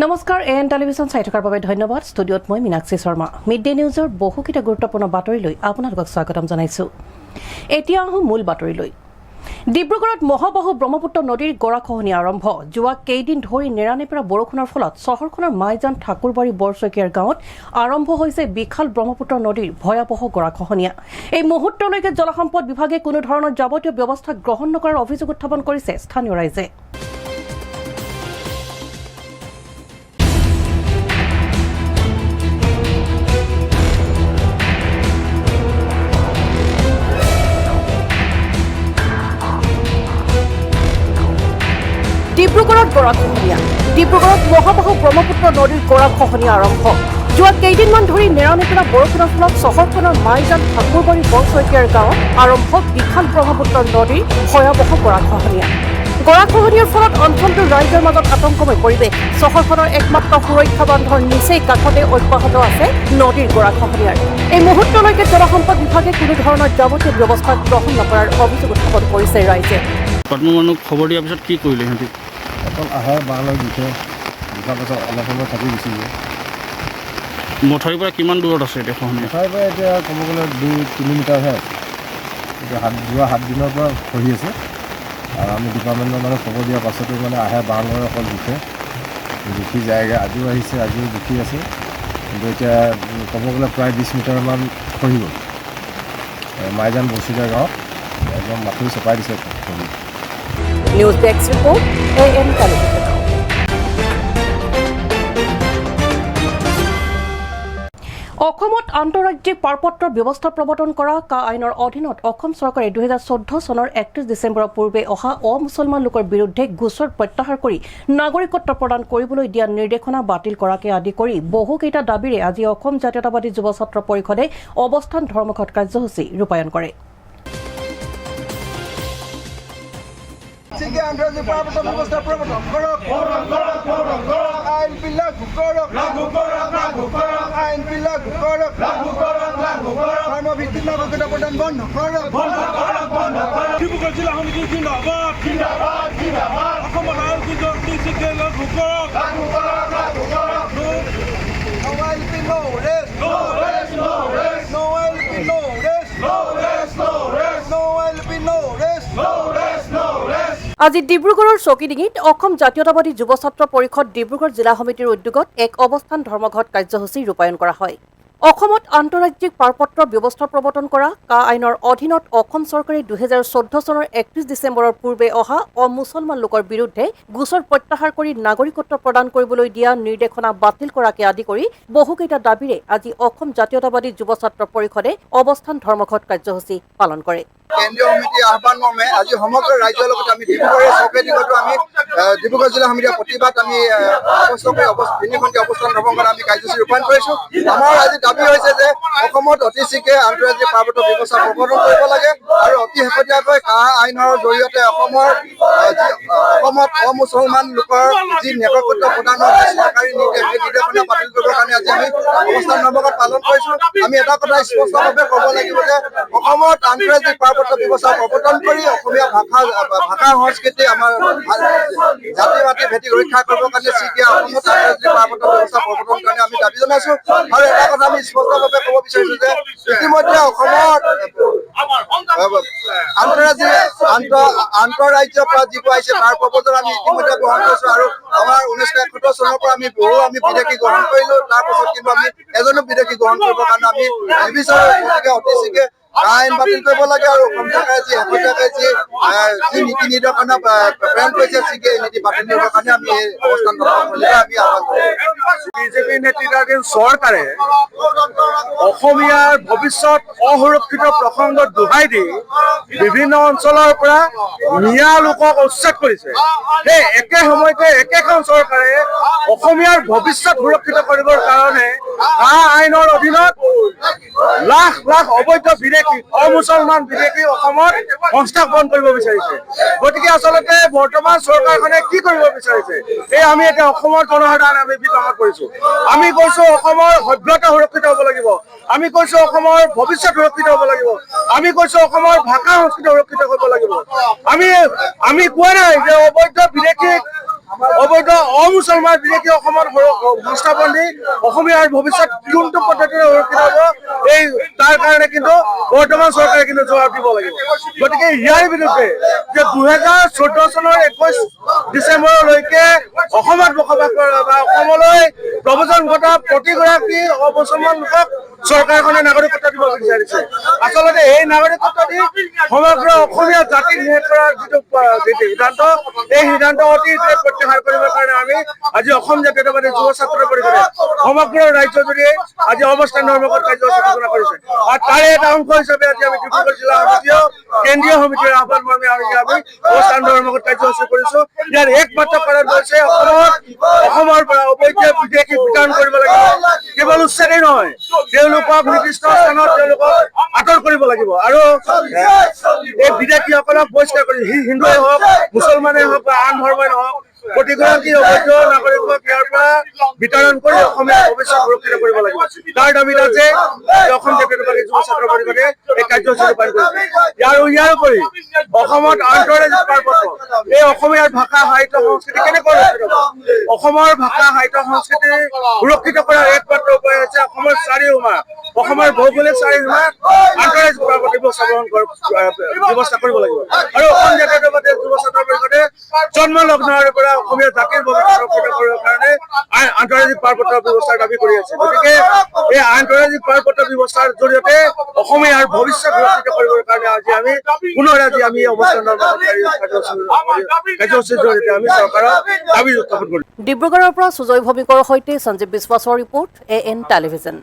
নমস্কাৰ AN television চাই থকাৰ বাবে ধন্যবাদ। ষ্টুডিঅ'ত মই মীনাক্ষী শৰ্মা। মিড ডে নিউজৰ বহুকেইটা গুৰুত্বপূৰ্ণ বাতৰিলৈ আপোনালোকক স্বাগতম জনাইছোঁ। এতিয়া আহোঁ মূল বাতৰিলৈ। ডিব্ৰুগড়ত মহাবাহু ব্ৰহ্মপুত্ৰ নদীৰ গৰাখহনি আৰম্ভ। যোৱা কেইদিন ধৰি নেৰানেপেৰা বৰষুণৰ ফলত চহৰখনৰ মাইজান ঠাকুৰবাৰী বৰচৈকীয়াৰ গাঁৱত আৰম্ভ হৈছে বিশাল ব্ৰহ্মপুত্ৰ নদীৰ ভয়াৱহ গৰাখহনীয়া। এই মুহূৰ্তলৈকে জলসম্পদ বিভাগে কোনো ধৰণৰ যাৱতীয় ব্যৱস্থা গ্ৰহণ নকৰাৰ অভিযোগ উত্থাপন কৰিছে স্থানীয় ৰাইজে। ডিব্ৰুগড়ত গৰাখহনীয়া। ডিব্ৰুগড়ত মহাবাহু ব্ৰহ্মপুত্ৰ নদীৰ গৰাখহনীয়া আৰম্ভ। যোৱা কেইদিনমান ধৰি নেৰানেপেৰা বৰষুণৰ ফলত চহৰখনৰ মাইজান ঠাকুৰবাৰী বৰচৈকীয়াৰ গাঁৱত আৰম্ভ বিশাল ব্ৰহ্মপুত্ৰ নদীৰ ভয়াৱহ গৰাখহনীয়া। গৰাখহনীয়াৰ ফলত অঞ্চলটোৰ ৰাইজৰ মাজত আতংকময় পৰিৱেশ। চহৰখনৰ একমাত্ৰ সুৰক্ষা বান্ধৰ নিচেই কাষতে অব্যাহত আছে নদীৰ গৰাখহনীয়াৰ। এই মুহূৰ্তলৈকে জলসম্পদ বিভাগে কোনো ধৰণৰ যাৱতীয় ব্যৱস্থা গ্ৰহণ নকৰাৰ অভিযোগ উত্থাপন কৰিছে ৰাইজে। মানুহ খবৰ দিয়াৰ পিছত কি কৰিলে সিহঁতি? অকল আহে বাঁহলৈ দিছে, দিয়াৰ পাছত অলপ সময় থাকি গুচি যায়। মথাউৰিৰ পৰা কিমান দূৰত আছে এতিয়া খহনীয়া? মথাউৰিৰ পৰা এতিয়া ক'ব গ'লে 2-3 মিটাৰহে আছে। এতিয়া যোৱা 7 দিনৰ পৰা খহি আছে আৰু আমি ডিপাৰ্টমেণ্টৰ মানে খবৰ দিয়াৰ পাছতো মানে আহে বাঁহলৈ অকল জুখি যায়গৈ। আজিও আহিছে, আজিও জুখি আছে, কিন্তু এতিয়া ক'ব গ'লে প্ৰায় 20 মিটাৰমান খহি গ'ল। মাইজান বৰচৈকীয়া গাঁৱত একদম মাথুৰি চপাই দিছে খহি। News desk report AN television. অসমত আন্তঃৰাজ্যিক পাৰপত্ৰৰ ব্যৱস্থা প্ৰৱৰ্তন কৰা কা আইনৰ অধীনত অসম চৰকাৰে 2014 চনৰ 31 ডিচেম্বৰৰ পূৰ্বে অহা অমুছলমান লোকৰ বিৰুদ্ধে গোচৰ প্ৰত্যাহাৰ কৰি নাগৰিকত্ব প্ৰদান কৰিবলৈ দিয়া নিৰ্দেশনা বাতিল কৰাকে আদি কৰি বহুকেইটা দাবীৰে আজি অসম জাতীয়তাবাদী যুৱ ছাত্ৰ পৰিষদে অৱস্থান ধৰ্মঘট কাৰ্যসূচী ৰূপায়ণ কৰে। আন্তঃৰাজ্যিক পাৰপত্ৰ ব্যৱস্থা প্ৰৱৰ্তন কৰক, আইন বিলাক কৰক, আইন বিলাক কৰক, ধৰ্মভিত্তিক নাগৰিকত্ব প্ৰদান বন্ধ কৰক। ডিব্ৰুগড় জিলা সমিতি জিন্দাবাদ, অসমত আইন লাগু কৰক। আজি ডিব্ৰুগড়ৰ চৌকিডিঙিত অসম জাতীয়তাবাদী যুৱ ছাত্ৰ পৰিষদ ডিব্ৰুগড় জিলা সমিতিৰ উদ্যোগত এক অৱস্থান ধৰ্মঘট কাৰ্যসূচী ৰূপায়ণ কৰা হয়। অসমত আন্তঃৰাজ্যিক পাৰপত্ৰৰ ব্যৱস্থা প্ৰৱৰ্তন কৰা কা আইনৰ অধীনত অসম চৰকাৰে 2014 চনৰ 31 ডিচেম্বৰৰ পূৰ্বে অহা অমুছলমান লোকৰ বিৰুদ্ধে গোচৰ প্ৰত্যাহাৰ কৰি নাগৰিকত্ব প্ৰদান কৰিবলৈ দিয়া নিৰ্দেশনা বাতিল কৰাকে আদি কৰি বহুকেইটা দাবীৰে আজি অসম জাতীয়তাবাদী যুৱ ছাত্ৰ পৰিষদে অৱস্থান ধৰ্মঘট কাৰ্যসূচী পালন কৰে। কেন্দ্ৰীয় সমিতিৰ আহ্বান মৰ্মে আজি সমগ্ৰ ৰাজ্যৰ লগতে আমি ডিব্ৰুগড় চৌকিডিঙতো আমি ডিব্ৰুগড় জিলা সমিতিৰ প্ৰতিবাদ আমি তিনিখনীয়া অৱস্থান ধৰ্মঘট আমি কাৰ্যসূচী ৰূপায়ণ কৰিছোঁ। আমাৰ আজি দাবী হৈছে যে অসমত অতি শীঘ্ৰে আন্তঃৰাজ্যিক পাৰপত্ৰ ব্যৱস্থা প্ৰৱৰ্তন কৰিব লাগে আৰু অতি শেহতীয়াকৈ কা আইনৰ জৰিয়তে অসমত অমুছলমান লোকৰ যি নাগৰিকত্ব প্ৰদানৰ চৰকাৰী নিৰ্দেশ, সেই নিৰ্দেশনা বাতিল কৰিবৰ কাৰণে আজি আমি অৱস্থান ধৰ্মঘট পালন কৰিছোঁ। আমি এটা কথা স্পষ্টভাৱে ক'ব লাগিব যে অসমত আন্তঃৰাজ্যিক পাৰপত্ৰ ব্যৱস্থা প্ৰৱৰ্তন কৰি অসমীয়া ভাষা সংস্কৃতি আমাৰ জাতি মাটি ভেটি ৰক্ষা কৰিবৰ কাৰণে শীঘ্ৰে অসমত আন্তঃৰাজ্যিক পাৰপত্ৰ ব্যৱস্থা প্ৰৱৰ্তনৰ কাৰণে আমি দাবী জনাইছোঁ। আৰু এটা কথা আমি স্পষ্টভাৱে ক'ব বিচাৰিছোঁ যে ইতিমধ্যে অসমত আন্তঃৰাজ্যৰ পৰা যিবোৰ আহিছে তাৰ প্ৰৱৰ্তন আমি ইতিমধ্যে গ্ৰহণ কৰিছোঁ আৰু আমাৰ 1971 চনৰ পৰা আমি বিদেশী গ্ৰহণ কৰিলোঁ। তাৰপাছত কিন্তু আমি এজনো বিদেশী গ্ৰহণ কৰিবৰ কাৰণে আমি নিবিচাৰোঁ। গতিকে অতি শীঘ্ৰে আইন বাতিল কৰিব লাগে আৰু অসম চৰকাৰে যি শেহতীয়াকৈ যি নীতি নিৰ্দেশনা প্ৰেৰণ কৰিছে শীঘ্ৰে এই নীতি বাতিল কৰিবৰ কাৰণে আমি এই অৱস্থান আমি আহ্বান কৰিছোঁ। বিজেপি নেতৃত্বাধীন চৰকাৰে অসমীয়াৰ ভৱিষ্যত অসুৰক্ষিত প্ৰসংগত দোহাই দি বিভিন্ন অঞ্চলৰ পৰা মিয়া লোকক উচ্ছেদ কৰিছে। সেই একে সময়তে একেখন চৰকাৰে অসমীয়াৰ ভৱিষ্যত সুৰক্ষিত কৰিবৰ কাৰণে কা আইনৰ অধীনত লাখ লাখ অবৈধ বিদেশী অমুছলমান বিদেশী অসমত সংস্থাপন কৰিব বিচাৰিছে। গতিকে আচলতে বৰ্তমান চৰকাৰখনে কি কৰিব বিচাৰিছে, এই আমি এতিয়া অসমৰ জনসাধাৰণে আমি বিতংগত কৰিছোঁ। আমি কৈছোঁ অসমৰ সভ্যতা সুৰক্ষিত হ'ব লাগিব, আমি কৈছোঁ অসমৰ ভৱিষ্যত সুৰক্ষিত হ'ব লাগিব, আমি কৈছোঁ অসমৰ ভাষা সংস্কৃতি সুৰক্ষিত হ'ব লাগিব। আমি কোৱা নাই যে অবৈধ বিদেশী অবৈধ অমুছলমান বিদেশী অসমত সংস্থাপন দি অসমীয়াৰ ভৱিষ্যত কোনটো পদ্ধতিৰে সুৰক্ষিত হ'ব এই তাৰ কাৰণে কিন্তু বৰ্তমান চৰকাৰে কিন্তু জবাব দিব লাগিব। গতিকে ইয়াৰ বিৰুদ্ধে যে 2014 চনৰ 21 ডিচেম্বৰলৈকে অসমত বসবাস কৰা বা অসমলৈ প্ৰব্ৰজন ঘটা প্ৰতিগৰাকী অমুছলমান লোকক চৰকাৰখনে নাগৰিকত্ব দিব বিচাৰিছে। আচলতে এই নাগৰিকত্ব দি সমগ্ৰ অসমীয়া জাতিক নিষেধ কৰাৰ যিটো সিদ্ধান্ত, এই সিদ্ধান্ত অতি প্ৰত্যাহাৰ কৰিবৰ কাৰণে আমি আজি অসম জাতীয়তাবাদী যুৱ ছাত্ৰ পৰিষদে সমগ্ৰ ৰাজ্যজুৰি আজি অৱস্থান ধৰ্মঘট কাৰ্যসূচী ঘোষণা কৰিছে। আৰু তাৰে এটা অংশ হিচাপে আজি আমি ডিব্ৰুগড় জিলা সমিতিও কেন্দ্ৰীয় সমিতিৰ আহ্বান মৰ্মে আমি অৱস্থান ধৰ্মঘট কাৰ্যসূচী কৰিছো। ইয়াৰ একমাত্ৰ কাৰণ হৈছে অসমৰ পৰা অবৈধ বিদেশী বিতৰণ কৰিব লাগিব। কেৱল উচ্ছেদেই নহয়, তেওঁলোকক নিৰ্দিষ্ট স্থানত তেওঁলোকক আঁতৰ কৰিব লাগিব আৰু এই বিদেশীসকলক বহিষ্কাৰ কৰি হিন্দুৱে হওক, মুছলমানেই হওক বা আন ধৰ্মই নহওক প্ৰতিগৰাকী অবৈধ নাগৰিকক ইয়াৰ পৰা বিতৰণ কৰি অসমীয়া ভৱিষ্যত সুৰক্ষিত কৰিব লাগিব। তাৰ দাবীত আছে অসম জাতীয়তাবাদী যুৱ ছাত্ৰ পৰিষদে এই কাৰ্যসূচী ৰূপায়ণ কৰিছে। ইয়াৰ উপৰি অসমত আন্তঃৰাজ্যিক পাৰপত্ৰ, এই অসমীয়াৰ ভাষা সাহিত্য সংস্কৃতি কেনেকৈ সুৰক্ষিত হ'ব? অসমৰ ভাষা সাহিত্য সংস্কৃতি সুৰক্ষিত কৰাৰ একমাত্ৰ উপায় হৈছে অসমৰ চাৰিসীমা, অসমৰ ভৌগোলিক চাৰিসীমা আন্তঃৰাজ্যিক পাৰপত্ৰ ব্যৱস্থা কৰিব লাগিব। আৰু অসম জাতীয়তাবাদী যুৱ ছাত্ৰ পৰিষদে জন্ম লগ্নৰ পৰা অসমীয়া জাতিৰ ভৱিষ্যত সুৰক্ষিত কৰিবৰ কাৰণে আন্তঃৰাজ্যিক পাৰপত্ৰ ব্যৱস্থাৰ দাবী কৰি আছে। গতিকে এই আন্তঃৰাজ্যিক পাৰপত্ৰ ব্যৱস্থাৰ জৰিয়তে অসমীয়াৰ ভৱিষ্যত সুৰক্ষিত কৰিবৰ কাৰণে আমি পুনৰ আমি অৱস্থান কাৰ্যসূচীৰ জৰিয়তে আমি চৰকাৰৰ দাবী উত্থাপন কৰিম। ডিব্ৰুগড়ৰ পৰা সুজয় ভৌমিকৰ সৈতে সঞ্জীৱ বিশ্বাসৰ ৰিপৰ্ট, AN টেলিভিজন।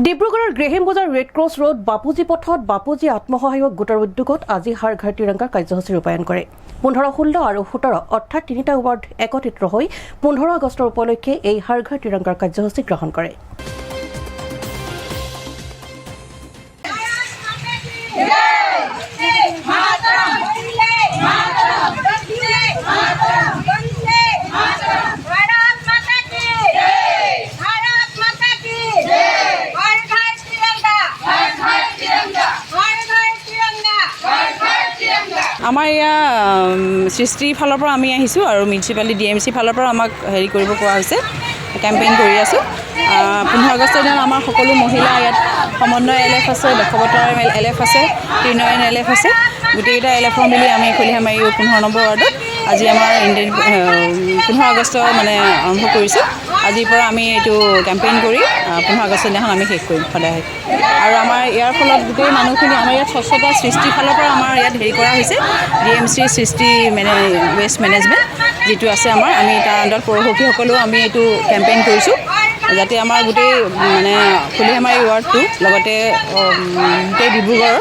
ডিব্ৰুগড়ৰ গ্ৰেহিম বজাৰ ৰেড ক্ৰছ ৰোড বাপুজী পথত বাপুজী আত্মসহায়ক গোটৰ উদ্যোগত আজি হাৰ ঘৰ তিৰংগাৰ কাৰ্যসূচী ৰূপায়ণ কৰে। 15, 16 আৰু 17 অৰ্থাৎ তিনিটা ৱাৰ্ড একত্ৰিত হৈ 15 আগষ্টৰ উপলক্ষে এই হাৰ ঘৰ তিৰংগাৰ কাৰ্যসূচী গ্ৰহণ কৰে। আমাৰ এয়া সৃষ্টি ফালৰ পৰা আমি আহিছোঁ আৰু মিউনিচিপালিটি DMC ফালৰ পৰা আমাক হেৰি কৰিব কোৱা হৈছে, কেম্পেইন কৰি আছোঁ। 15 আগষ্টৰ দিনা আমাৰ সকলো মহিলা ইয়াত সমন্বয় LF আছে, দক্ষবতাৰ LF আছে, ত্ৰিনয়ন LF আছে, গোটেইকেইটা LF মিলি আমি খলিহামাৰী 15 নম্বৰ ৱাৰ্ডত আজি আমাৰ 15 আগষ্ট মানে আৰম্ভ কৰিছোঁ। আজিৰ পৰা আমি এইটো কেম্পেইন কৰি 15 আগষ্টৰ দিনাখন আমি শেষ কৰিম সদায়। আৰু আমাৰ ইয়াৰ ফলত গোটেই মানুহখিনি আমাৰ ইয়াত স্বচ্ছতা সৃষ্টিৰ ফালৰ পৰা আমাৰ ইয়াত হেৰি কৰা হৈছে, DMC সৃষ্টি ৱেষ্ট মেনেজমেণ্ট যিটো আছে আমাৰ, আমি তাৰ আণ্ডাৰত পৌৰসখীসকলেও আমি এইটো কেম্পেইন কৰিছোঁ যাতে আমাৰ গোটেই মানে খলিহামাৰী ৱাৰ্ডটো লগতে গোটেই ডিব্ৰুগড়ৰ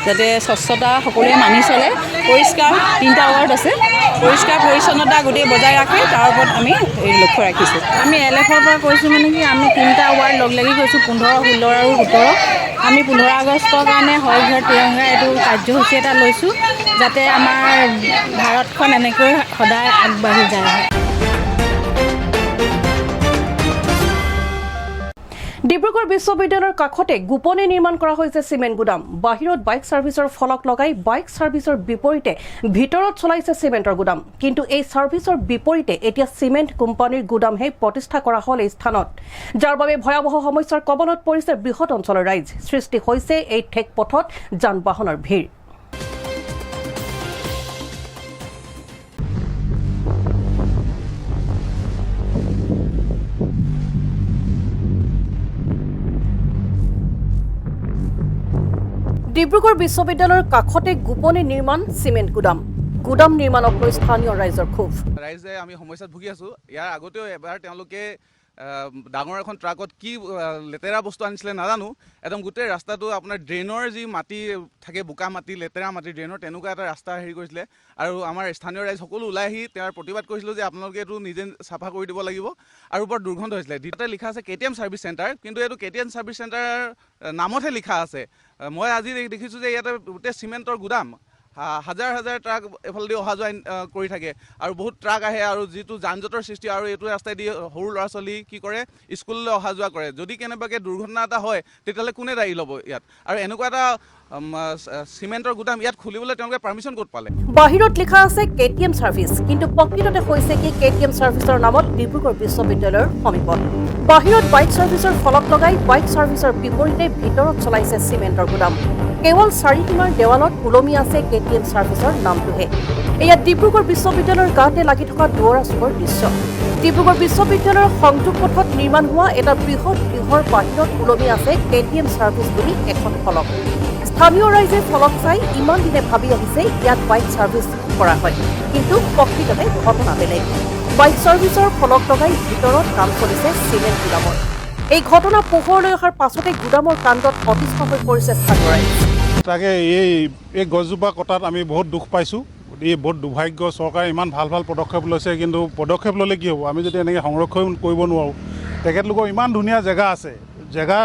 যাতে স্বচ্ছতা সকলোৱে মানি চলে, পৰিষ্কাৰ 3টা ৱাৰ্ড আছে, পৰিষ্কাৰ পৰিচ্ছন্নতা গোটেই বজাই ৰাখে, তাৰ ওপৰত আমি লক্ষ্য ৰাখিছোঁ। আমি LFৰ পৰা কৈছোঁ মানে কি আমি 3টা ৱাৰ্ড লগ লাগি কৈছোঁ, 15, 16 আৰু 17। আমি 15 আগষ্টৰ কাৰণে হৰ ঘৰ তিৰংগা এইটো কাৰ্যসূচী এটা লৈছোঁ যাতে আমাৰ ভাৰতখন এনেকৈ সদায় আগবাঢ়ি যায়। ডিব্ৰুগড় বিশ্ববিদ্যালয়ৰ কাষতে গোপনে নিৰ্মাণ কৰা হৈছে চিমেণ্ট গুদাম। বাহিৰত বাইক ছাৰ্ভিচৰ ফলক লগাই বাইক ছাৰ্ভিচৰ বিপৰীতে ভিতৰত চলাইছে চিমেণ্টৰ গুদাম। কিন্তু এই ছাৰ্ভিচৰ বিপৰীতে এতিয়া চিমেণ্ট কোম্পানীৰ গুদামহে প্ৰতিষ্ঠা কৰা হ'ল এই স্থানত, যাৰ বাবে ভয়াৱহ সমস্যাৰ কবলত পৰিছে বৃহৎ অঞ্চলৰ ৰাইজ। সৃষ্টি হৈছে এই ঠেক পথত যান বাহনৰ ভিৰ। ডিব্ৰুগড় বিশ্ববিদ্যালয়ৰ কাষতে গোপনে নিৰ্মাণ চিমেণ্ট গুদাম। গুদাম নিৰ্মাণক লৈ স্থানীয় ৰাইজৰ ক্ষোভ। ৰাইজে আমি সমস্যাত ভুগি আছোঁ। ইয়াৰ আগতেও এবাৰ তেওঁলোকে ডাঙৰ এখন ট্ৰাকত কি লেতেৰা বস্তু আনিছিলে নাজানো, একদম গোটেই ৰাস্তাটো আপোনাৰ ড্ৰেইনৰ যি মাটি থাকে, বোকা মাটি, লেতেৰা মাটি ড্ৰেইনৰ, তেনেকুৱা এটা ৰাস্তা হেৰি কৰিছিলে। আৰু আমাৰ স্থানীয় ৰাইজ সকলো ওলাই আহি তেওঁৰ প্ৰতিবাদ কৰিছিলোঁ যে আপোনালোকে এইটো নিজে চাফা কৰি দিব লাগিব, আৰু বৰ দুৰ্গন্ধ হৈছিলে। দ্বিতীয়তে লিখা আছে KTM ছাৰ্ভিচ চেণ্টাৰ, কিন্তু এইটো KTM ছাৰ্ভিচ চেণ্টাৰ নামতহে লিখা আছে। মই আজি দেখিছোঁ যে ইয়াতে গোটেই চিমেণ্টৰ গুদাম, হাজাৰ হাজাৰ ট্ৰাক এফালেদি অহা যোৱা কৰি থাকে, আৰু বহুত ট্ৰাক আহে, আৰু যিটো যান জঁটৰ সৃষ্টি, আৰু এইটো ৰাস্তাইদি সৰু ল'ৰা ছোৱালী কি কৰে, স্কুললৈ অহা যোৱা কৰে। যদি কেনেবাকৈ দুৰ্ঘটনা এটা হয় তেতিয়াহ'লে কোনে দায়ী ল'ব ইয়াত? আৰু এনেকুৱা এটা চিমেণ্টৰ গুদাম ইয়াত খুলিবলৈ তেওঁলোকে পাৰ্মিশ্যন ক'ত পালে? বাহিৰত লিখা আছে KTM চাৰ্ভিচ, কিন্তু প্ৰকৃততে হৈছে কি KTM চাৰ্ভিচৰ নামত ডিব্ৰুগড় বিশ্ববিদ্যালয়ৰ সমীপত। বাহিৰত বাইক চাৰ্ভিচৰ ফলক লগাই বাইক চাৰ্ভিচৰ বিপৰীতে ভিতৰত চলাইছে চিমেণ্টৰ গুদাম। কেৱল 4 সীমাৰ দেৱালত ওলমি আছে KTM চাৰ্ভিচৰ নামটোহে। এয়া ডিব্ৰুগড় বিশ্ববিদ্যালয়ৰ গাতে লাগি থকা দুৱৰা চুকৰ দৃশ্য। ডিব্ৰুগড় বিশ্ববিদ্যালয়ৰ সংযোগ পথত নিৰ্মাণ হোৱা এটা বৃহৎ গৃহৰ বাহিৰত ওলমি আছে KTM চাৰ্ভিচ বুলি এখন ফলক। স্থানীয় ৰাইজে ফলক চাই ইমান দিনে ভাবি আহিছে ইয়াত বাইক চাৰ্ভিচ কৰা হয়, কিন্তু প্ৰকৃততে ঘটনা বেলেগ। বাইক চাৰ্ভিচৰ ফলক লগাই ভিতৰত কাম চলিছে চিমেণ্ট গুদামৰ। এই ঘটনা পোহৰলৈ অহাৰ পাছতে গুদামৰ কাণ্ডত অতিষ্ঠ হৈ পৰিছে স্থানীয় ৰাইজ। তাকে এই গছজোপা কটাত আমি বহুত দুখ পাইছোঁ। এই বহুত দুৰ্ভাগ্য, চৰকাৰে ইমান ভাল ভাল পদক্ষেপ লৈছে, কিন্তু পদক্ষেপ ল'লে কি হ'ব, আমি যদি এনেকৈ সংৰক্ষণ কৰিব নোৱাৰোঁ। তেখেতলোকৰ ইমান ধুনীয়া জেগা আছে, জেগা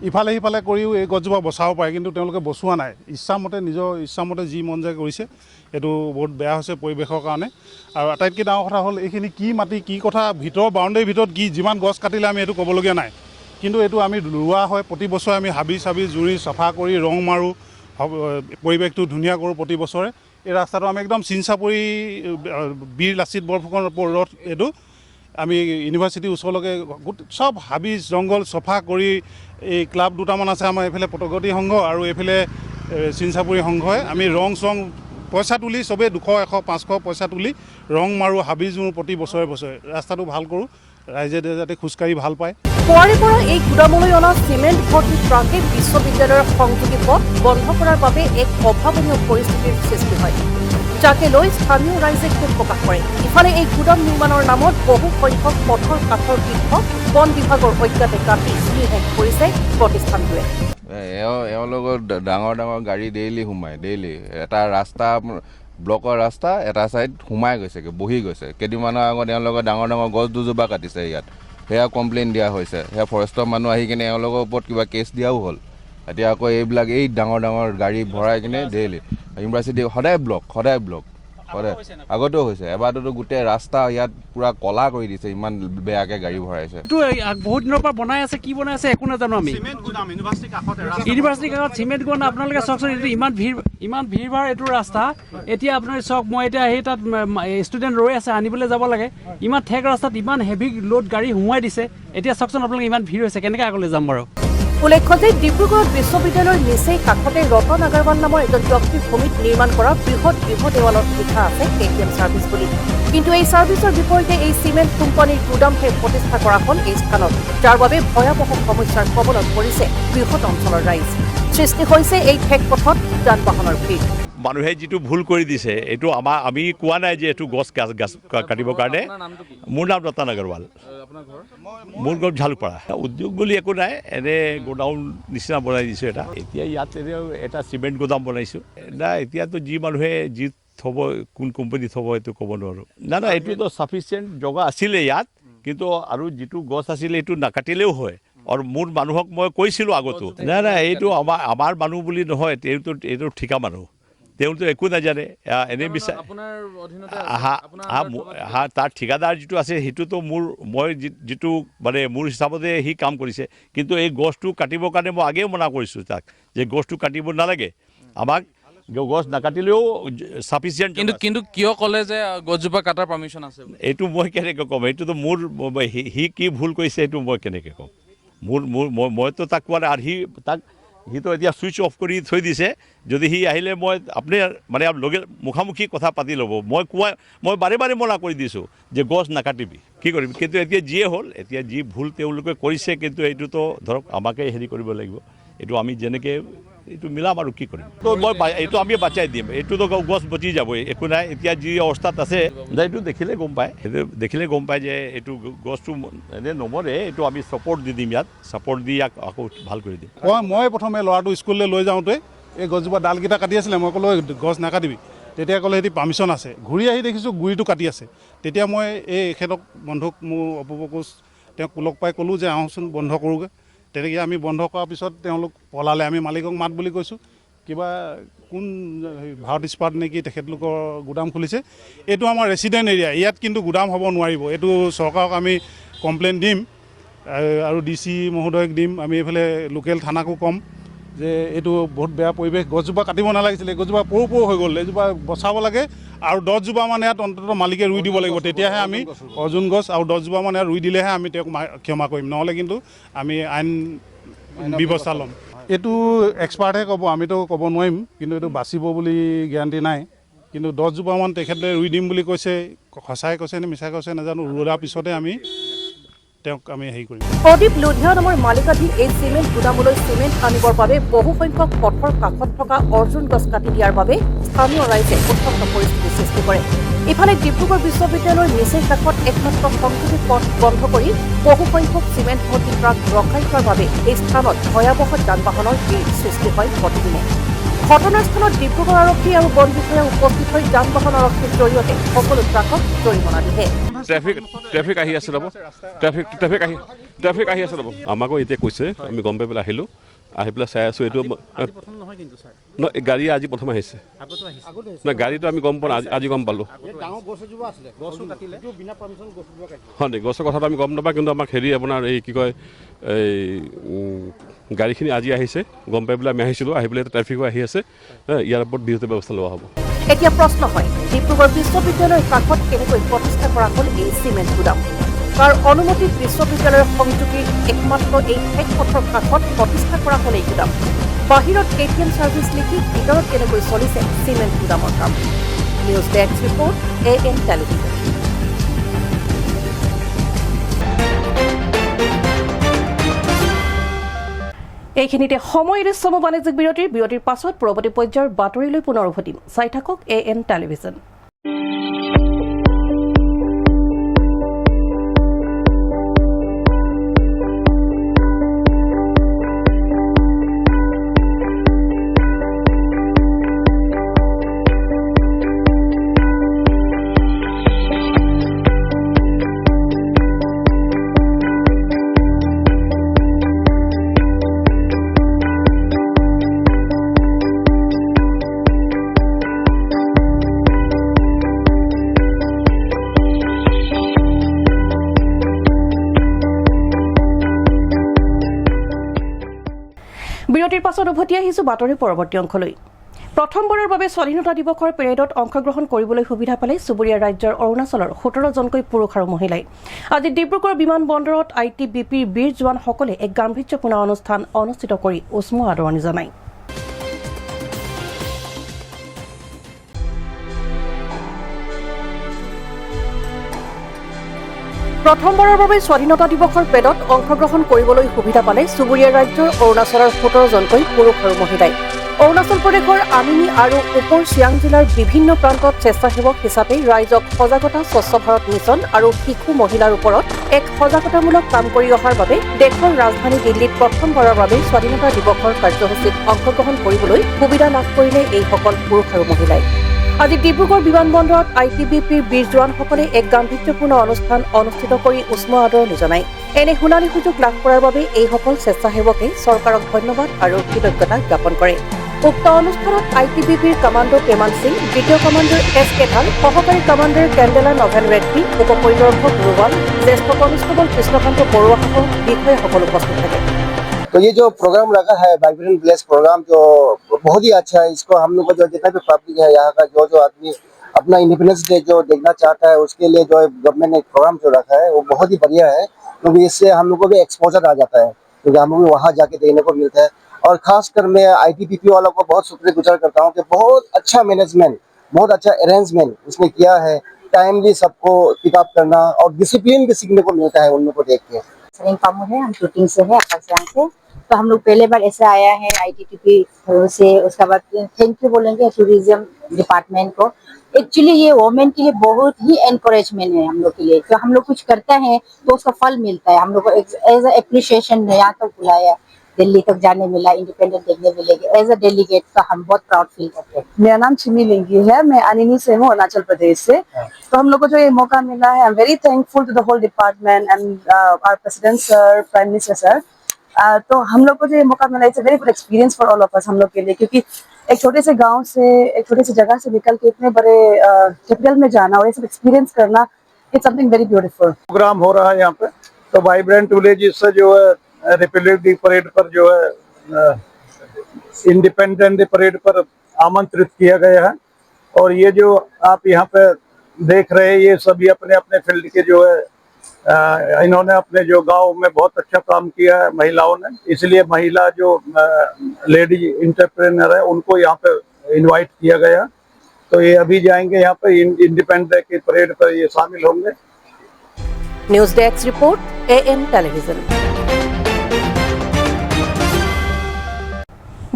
ইফালে সিফালে কৰিও এই গছজোপা বচাব পাৰে, কিন্তু তেওঁলোকে বচোৱা নাই। নিজৰ ইচ্ছামতে যি মন যায় কৰিছে, এইটো বহুত বেয়া হৈছে পৰিৱেশৰ কাৰণে। আৰু আটাইতকৈ ডাঙৰ কথা হ'ল এইখিনি কি মাটি কি কথা, ভিতৰৰ বাউণ্ডেৰীৰ ভিতৰত কি যিমান গছ কাটিলে আমি এইটো ক'বলগীয়া নাই, কিন্তু এইটো আমি ৰোৱা হয়। প্ৰতি বছৰে আমি হাবি চাবি জুৰি চাফা কৰি ৰং মাৰোঁ, পৰিৱেশটো ধুনীয়া কৰোঁ প্ৰতি বছৰে। এই ৰাস্তাটো আমি একদম চিনচাপৰি বীৰ লাচিত বৰফুকন ৰথ, এইটো আমি ইউনিভাৰ্চিটিৰ ওচৰলৈকে চব হাবি জংঘল চফা কৰি, এই ক্লাব দুটামান আছে আমাৰ, এইফালে প্ৰগতি সংঘ আৰু এইফালে চিনচাপৰি সংঘই আমি ৰং চং পইচা তুলি চবেই 200, 100, 500 পইচা তুলি ৰং মাৰোঁ, হাবি জোৰোঁ প্ৰতি বছৰে বছৰে। ৰাস্তাটো ভাল কৰোঁ, ৰাইজে যাতে খোজকাঢ়ি ভাল পায়। পুৱাৰে পৰা এই গুদামলৈ অনা চিমেণ্ট ভৰ্তি ট্ৰাকে বিশ্ববিদ্যালয়ৰ সংযোগী পথ বন্ধ কৰাৰ বাবে এক অভাৱনীয় পৰিস্থিতিৰ সৃষ্টি হয়, যাকে লৈ স্থানীয় ৰাইজে ক্ষোভ প্ৰকাশ কৰে। ইফালে এই গুদাম নিৰ্মাণৰ নামত বহু সংখ্যক পথৰ কাঠৰ বৃক্ষ বন বিভাগৰ অজ্ঞাতে কাটি নিশেষ কৰিছে প্ৰতিষ্ঠানটোৱে। এওঁলোকৰ ডাঙৰ ডাঙৰ গাড়ী ডেইলি সোমায়, ডেইলি এটা ৰাস্তা ব্লকৰ ৰাস্তা এটা ছাইড সোমাই গৈছেগৈ, বহি গৈছে। কেইদিনমানৰ আগত এওঁলোকৰ ডাঙৰ ডাঙৰ গছ দুজোপা কাটিছে ইয়াত, সেয়া কমপ্লেইন দিয়া হৈছে। সেয়া ফৰেষ্টৰ মানুহ আহি কিনে এওঁলোকৰ ওপৰত কিবা কেছ দিয়াও হ'ল। এতিয়া আকৌ এইবিলাক এই ডাঙৰ ডাঙৰ গাড়ী ভৰাই কিনে ডেইলি ইউনিভাৰ্চিটি সদায় ব্লক সদায় আগতেও হৈছে। এবাৰতো গোটেই ৰাস্তা ইয়াত পুৰা কলা কৰি দিছে, ইমান বেয়াকৈ গাড়ী ভৰাইছে। বহুত দিনৰ পৰা বনাই আছে, কি বনাই আছে একো নাজানো আমি। ইউনিভাৰ্চিটিৰ কাষত চিমেণ্ট গুদাম, আপোনালোকে চাওকচোন, এইটো ইমান ভিৰ ভাৰ এইটো ৰাস্তা। এতিয়া আপোনালোকে চাওক, মই এতিয়া সেই তাত ষ্টুডেণ্ট ৰৈ আছে, আনিবলৈ যাব লাগে, ইমান ঠেক ৰাস্তাত ইমান হেভি লোড গাড়ী সোমোৱাই দিছে। এতিয়া চাওকচোন আপোনালোকে ইমান ভিৰ হৈছে, কেনেকৈ আগলৈ যাম বাৰু? উল্লেখ্য যে ডিব্ৰুগড়ত বিশ্ববিদ্যালয়ৰ নিচেই কাষতে ৰতন আগৰৱাল নামৰ এজন ব্যক্তিৰ ভূমিত নিৰ্মাণ কৰা বৃহৎ গৃহ দেৱালত লিখা আছে KTM চাৰ্ভিচ বুলি। কিন্তু এই চাৰ্ভিচৰ বিপৰীতে এই চিমেণ্ট কোম্পানীৰ গুদামহে প্ৰতিষ্ঠা কৰা হ'ল এই স্থানত, যাৰ বাবে ভয়াৱহ সমস্যাৰ কবলত পৰিছে বৃহৎ অঞ্চলৰ ৰাইজ। সৃষ্টি হৈছে এই ঠেক পথত যান বাহনৰ ভিৰ। মানুহে যিটো ভুল কৰি দিছে, এইটো আমি কোৱা নাই যে এইটো গছ কাটিবৰ কাৰণে। মোৰ নাম ৰতন আগৰৱাল, মোৰ ঘৰ ঝালুপাৰা। উদ্যোগ বুলি একো নাই, এনে গোডাউন নিচিনা বনাই দিছোঁ এটা। এতিয়া ইয়াত এটা চিমেণ্ট গোদাম বনাইছোঁ না। এতিয়াতো যি মানুহে যি থ'ব, কোন কোম্পানী থ'ব এইটো ক'ব নোৱাৰোঁ। না এইটোতো চাফিচিয়েণ্ট জগা আছিলে ইয়াত, কিন্তু আৰু যিটো গছ আছিলে এইটো নাকাটিলেও হয়। আৰু মোৰ মানুহক মই কৈছিলোঁ আগতো, না এইটো আমাৰ মানুহ বুলি নহয়, এইটো ঠিকা মানুহ, তেওঁতো একো নাজানে, এনেই বিচাৰে। তাৰ ঠিকাদাৰ যিটো আছে সেইটোতো মই যিটো মানে মোৰ হিচাপতে সি কাম কৰিছে, কিন্তু এই গছটো কাটিবৰ কাৰণে মই আগেও মনা কৰিছোঁ তাক, যে গছটো কাটিব নালাগে, আমাক গছ নাকাটিলেও চাফিচিয়েণ্ট। কিন্তু কিয় ক'লে যে গছজোপা কাটাৰ পাৰ্মিশ্যন আছে? এইটো মই কেনেকৈ ক'ম? এইটোতো সি কি ভুল কৰিছে এইটো মই কেনেকৈ ক'ম? মইতো তাক কোৱা নাই, আৰু সিটো এতিয়া ছুইচ অফ কৰি থৈ দিছে। যদি সি আহিলে মই আপুনি মানে মুখামুখি কথা পাতি ল'ব। মই বাৰে বাৰে মনা কৰি দিছোঁ যে গছ নাকাটিবি, কি কৰিবি। কিন্তু এতিয়া যিয়ে হ'ল, এতিয়া যি ভুল তেওঁলোকে কৰিছে, কিন্তু এইটোতো ধৰক আমাকে হেৰি কৰিব লাগিব। এইটো আমি যেনেকৈ এইটো মিলাম আৰু কি কৰিম, এইটো আমি বাচাই দিম। এইটোতো গছ বচি যাব, একো নাই। এতিয়া যি অৱস্থাত আছে, এইটো দেখিলে গম পায় যে এইটো গছটো এনেই নমৰে। এইটো আমি ছাপৰ্ট দি দিম, ইয়াত ছাপৰ্ট দি ইয়াক আকৌ ভাল কৰি দিম। মই প্ৰথমে ল'ৰাটো স্কুললৈ লৈ যাওঁতে এই গছজোপা ডালকেইটা কাটি আছিলে, মই ক'লোঁ গছ নাকাটিবি। তেতিয়া ক'লে সিহঁতি পাৰ্মিশ্যন আছে। ঘূৰি আহি দেখিছোঁ গুৰিটো কাটি আছে। তেতিয়া মই এখেতক বন্ধুক, মোৰ অপূৰ্ব কোচ, তেওঁক লগ পাই ক'লোঁ যে আহোঁচোন বন্ধ কৰোঁগৈ। তেনেকৈ আমি বন্ধ কৰাৰ পিছত তেওঁলোক পলালে। আমি মালিকক মাত বুলি কৈছোঁ, কিবা কোন ভাৰত ইস্পাত নেকি তেখেতলোকৰ গুদাম খুলিছে। এইটো আমাৰ ৰেচিডেণ্ট এৰিয়া, ইয়াত কিন্তু গুদাম হ'ব নোৱাৰিব। এইটো চৰকাৰক আমি কমপ্লেইন দিম আৰু DC মহোদয়ক দিম। আমি এইফালে লোকেল থানাকো ক'ম যে এইটো বহুত বেয়া পৰিৱেশ, গছজোপা কাটিব নালাগিছিলে, গছজোপা পৰো পৰো হৈ গ'ল, এইজোপা বচাব লাগে আৰু 10জোপা মানে ইয়াত অন্ততঃ মালিকে ৰুই দিব লাগিব, তেতিয়াহে আমি অৰ্জুন গছ আৰু 10জোপা মানে ৰুই দিলেহে আমি তেওঁক ক্ষমা কৰিম, নহ'লে কিন্তু আমি আইন ব্যৱস্থা ল'ম। এইটো এক্সপাৰ্টহে ক'ব, আমিতো ক'ব নোৱাৰিম, কিন্তু এইটো বাচিব বুলি গেৰাণ্টি নাই। কিন্তু 10জোপামান তেখেতে ৰুই দিম বুলি কৈছে, সঁচাই কৈছে নে মিছাই কৈছে নাজানো, ৰুৱাৰ পিছতে আমি তেওঁক আমি হেৰি কৰিম। প্ৰদীপ লোধিয়া নামৰ মালিকাধীন এই চিমেণ্ট গুদামলৈ চিমেণ্ট আনিবৰ বাবে বহুসংখ্যক পথৰ কাষত থকা অৰ্জুন গছ কাটি দিয়াৰ বাবে স্থানীয় ৰাইজে উত্তপ্ত পৰিস্থিতিৰ সৃষ্টি কৰে। ইফালে ডিব্ৰুগড় বিশ্ববিদ্যালয়ৰ নিচেই কাষত একমাত্ৰ সংযোগী পথ বন্ধ কৰি বহুসংখ্যক চিমেণ্ট ভৰ্তি ট্ৰাক ৰখাই থোৱাৰ বাবে এই স্থানত ভয়াৱহ যান বাহনৰ ভিৰ সৃষ্টি হয় প্ৰতিদিনে। ঘটনাস্থলত ডিব্ৰুগড় আৰক্ষী আৰু বন বিষয়া উপস্থিত হৈ যান বাহন আৰক্ষীৰ জৰিয়তে সকলো ট্ৰাকক জৰিমনা দিছে। ট্ৰেফিক আহি আছে ৰ'ব, ট্ৰেফিক আহি আছে ৰ'ব। আমাকো এতিয়া কৈছে, আমি গম পাই পেলাই আহিলোঁ, আহি পেলাই চাই আছোঁ। এইটো নহয়, গাড়ী আজি প্ৰথম আহিছে। নহয়, গাড়ীটো আমি গম পোৱা নাই, আজি গম পালোঁ। হয় নেকি? গছৰ কথাটো আমি গম নাপাওঁ, কিন্তু আমাক হেৰি আপোনাৰ এই কি কয়, এই গাড়ীখিনি আজি আহিছে, গম পাই পেলাই আমি আহিছিলোঁ, আহি পেলাই ট্ৰেফিকো আহি আছে, ইয়াৰ ওপৰত বিহিত ব্যৱস্থা লোৱা হ'ব। এতিয়া প্ৰশ্ন হয়, ডিব্ৰুগড় বিশ্ববিদ্যালয়ৰ কাষত কেনেকৈ প্ৰতিষ্ঠা কৰা হ'ল এই চিমেণ্ট গুদাম? তাৰ অনুমতিত বিশ্ববিদ্যালয়ৰ সংযোগী একমাত্ৰ এই ঠেক পথৰ কাষত প্ৰতিষ্ঠা কৰা হ'ল এই গুদাম। বাহিৰত ATM ছাৰ্ভিচ লিখি ভিতৰত কেনেকৈ চলিছে চিমেণ্ট গুদামৰ কাম? News desk report, AN television. এইখিনিতে সময় এৰিছো বাণিজ্যিক বিৰতিৰ পাছত পৰৱৰ্তী পৰ্যায়ৰ বাতৰিলৈ পুনৰ উভতিম। চাই থাকক AN টেলিভিজন। বিৰতিৰ পাছত উভতি আহিছো বাতৰিৰ পৰৱৰ্তী অংশলৈ। প্ৰথমবাৰৰ বাবে স্বাধীনতা দিৱসৰ পেৰেডত অংশগ্ৰহণ কৰিবলৈ সুবিধা পালে চুবুৰীয়া ৰাজ্যৰ অৰুণাচলৰ 17জনকৈ পুৰুষ আৰু মহিলাই। আজি ডিব্ৰুগড় বিমান বন্দৰত ITBPৰ বীৰ জোৱানসকলে এক গাম্ভীৰ্যপূৰ্ণ অনুষ্ঠান অনুষ্ঠিত কৰি উষ্ম আদৰণি জনায়। প্ৰথমবাৰৰ বাবে স্বাধীনতা দিৱসৰ পেৰেডত অংশগ্ৰহণ কৰিবলৈ সুবিধা পালে চুবুৰীয়া ৰাজ্যৰ অৰুণাচলৰ 17জনকৈ পুৰুষ আৰু মহিলাই। অৰুণাচল প্ৰদেশৰ আমিনি আৰু ওপৰ চিয়াং জিলাৰ বিভিন্ন প্ৰান্তত স্বেচ্ছাসেৱক হিচাপে ৰাইজক সজাগতা, স্বচ্ছ ভাৰত মিছন আৰু শিশু মহিলাৰ ওপৰত এক সজাগতামূলক কাম কৰি অহাৰ বাবে দেশৰ ৰাজধানী দিল্লীত প্ৰথমবাৰৰ বাবে স্বাধীনতা দিৱসৰ কাৰ্যসূচীত অংশগ্ৰহণ কৰিবলৈ সুবিধা লাভ কৰিলে এইসকল পুৰুষ আৰু মহিলাই। আজি ডিব্ৰুগড় বিমান বন্দৰত ITBPৰ বীৰ জোৱানসকলে এক গাম্ভীৰ্যপূৰ্ণ অনুষ্ঠান অনুষ্ঠিত কৰি উষ্ম আদৰণি জনায়। এনে সোণালী সুযোগ লাভ কৰাৰ বাবে এইসকল স্বেচ্ছাসেৱকে চৰকাৰক ধন্যবাদ আৰু কৃতজ্ঞতা জ্ঞাপন কৰে। উক্ত অনুষ্ঠানত ITBPৰ কমাণ্ডাৰ পেমান সিং, দ্বিতীয় কমাণ্ডাৰ S কেথাল, সহকাৰী কমাণ্ডাৰ কেণ্ডেলা নভেন ৰেড্ডী, উপ পৰিদৰ্শক ৰুৱাল, জ্যেষ্ঠ কনিষ্টেবল কৃষ্ণকান্ত বৰুৱাসহ বিষয়াসকল উপস্থিত থাকে। तो ये जो प्रोग्राम रखा है वाइब्रेंट विलेज प्रोग्राम, जो बहुत ही अच्छा है। इसको हम लोग को जो जितना भी पब्लिक है यहाँ का, जो आदमी अपना इंडिपेंडेंस डे जो देखना चाहता है, उसके लिए जो गवर्नमेंट ने प्रोग्राम जो रखा है वो बहुत ही बढ़िया है, क्योंकि इससे हम लोग को भी एक्सपोजर आ जाता है, क्योंकि हम लोग वहाँ जाके देखने को मिलता है। और खासकर मैं ITBP वालों को बहुत शुक्रगुजार करता हूँ कि बहुत अच्छा मैनेजमेंट, बहुत अच्छा अरेंजमेंट उसने किया है। टाइमली सबको पिकअप करना और डिसिप्लिन भी सीखने को मिलता है उन लोग को देख के। हम शूटिंग से है अपर से, तो हम लोग पहले बार ऐसे आया है ITBP से। उसके बाद थैंक यू बोलेंगे टूरिज्म डिपार्टमेंट को। एक्चुअली ये वोमेन के लिए बहुत ही एनकरेजमेंट है हम लोग के लिए। तो हम लोग कुछ करते हैं तो उसका फल मिलता है। हम लोग को एज एप्रिसिएशन यहाँ तक बुलाया, दिल्ली तक जाने मिला, इंडिपेंडेंट देखने मिलेगी। एज अ डेलीगेट तो हम बहुत प्राउड फील करते हैं। मेरा नाम चिमी लिंगी है, मैं अनिनी से हूँ, अरुणाचल प्रदेश से। तो हम लोग को जो ये मौका मिला है, I am very thankful to the whole department and our president sir, prime minister sir. तो हम लोग को जो ये मौका मिला, it's a very good experience for all of us, हम लोग के लिए, क्योंकि एक छोटे से गांव से, एक छोटे से जगह से निकल के इतने बड़े कैपिटल में जाना और ये सब एक्सपीरियंस करना, it's something very beautiful. Programme हो रहा है यहाँ पे, तो वाइब्रेंट विलेज से जो है रिपब्लिक डे परेड पर जो है इंडिपेंडेंस परेड पर आमंत्रित किया गया है। और ये जो आप यहाँ पे देख रहे हैं ये सभी अपने अपने फील्ड के जो है इन्होंने अपने जो गांव में बहुत अच्छा काम किया है महिलाओं ने, इसलिए महिला जो लेडी इंटरप्रेन्योर है उनको यहाँ पे इनवाइट किया गया। तो ये अभी जाएंगे यहाँ पे इंडिपेंडेंस की परेड पर ये शामिल होंगे। News desk report AN television.